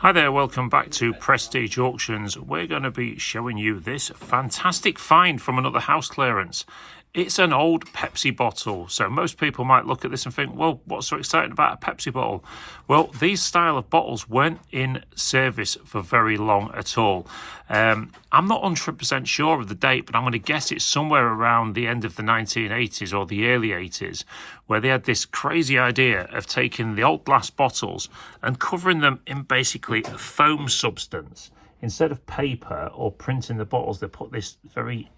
Hi there, welcome back to Prestige Auctions. We're going to be showing you this fantastic find from another house clearance. It's an old Pepsi bottle. So most people might look at this and think, well, what's so exciting about a Pepsi bottle? Well, these style of bottles weren't in service for very long at all. I'm not 100% sure of the date, but I'm going to guess it's somewhere around the end of the 1980s or the early 80s, where they had this crazy idea of taking the old glass bottles and covering them in basically a foam substance. Instead of paper or printing the bottles, they put this very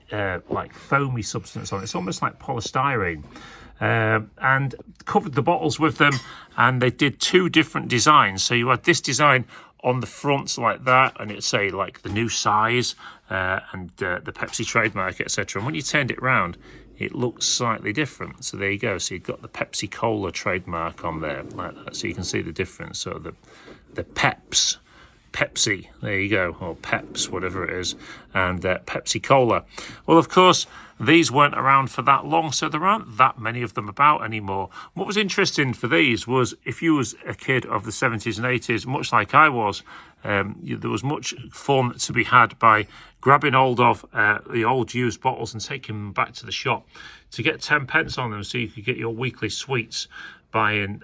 like foamy substance on. It's almost like polystyrene, and covered the bottles with them. And they did two different designs. So you had this design on the front like that, and it'd say like the new size and the Pepsi trademark, etc. And when you turned it around, it looks slightly different. So there you go. So you've got the Pepsi Cola trademark on there like that. So you can see the difference. So the Pepsi, there you go, or Peps, whatever it is, and Pepsi Cola. Well, of course, these weren't around for that long, so there aren't that many of them about anymore. What was interesting for these was, if you was a kid of the 70s and 80s, much like I was, there was much fun to be had by grabbing hold of the old used bottles and taking them back to the shop to get 10 pence on them, so you could get your weekly sweets buying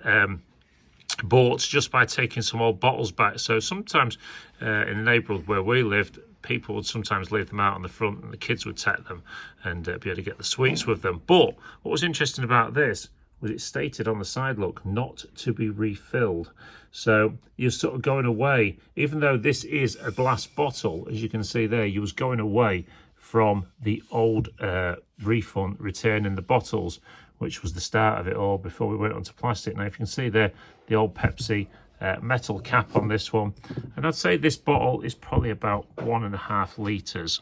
bought just by taking some old bottles back. So sometimes in the neighbourhood where we lived, people would sometimes leave them out on the front and the kids would take them and be able to get the sweets with them. But what was interesting about this was it stated on the side, look, not to be refilled. So you're sort of going away, even though this is a glass bottle, as you can see there, you was going away from the old refund, returning the bottles, which was the start of it all before we went onto plastic. Now, if you can see there, the old Pepsi metal cap on this one. And I'd say this bottle is probably about 1.5 litres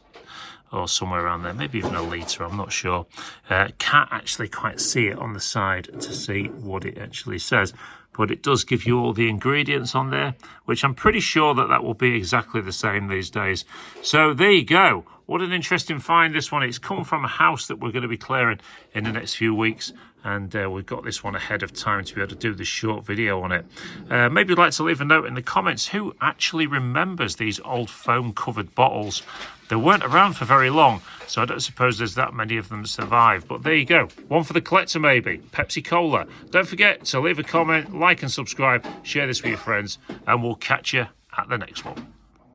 or somewhere around there, maybe even a litre, I'm not sure. Can't actually quite see it on the side to see what it actually says, but it does give you all the ingredients on there, which I'm pretty sure that will be exactly the same these days. So there you go. What an interesting find this one. It's come from a house that we're going to be clearing in the next few weeks, and we've got this one ahead of time to be able to do this short video on it. Maybe you'd like to leave a note in the comments who actually remembers these old foam covered bottles. They weren't around for very long, so I don't suppose there's that many of them survive. But there you go. One for the collector maybe. Pepsi Cola. Don't forget to leave a comment, like and subscribe, share this with your friends, and we'll catch you at the next one.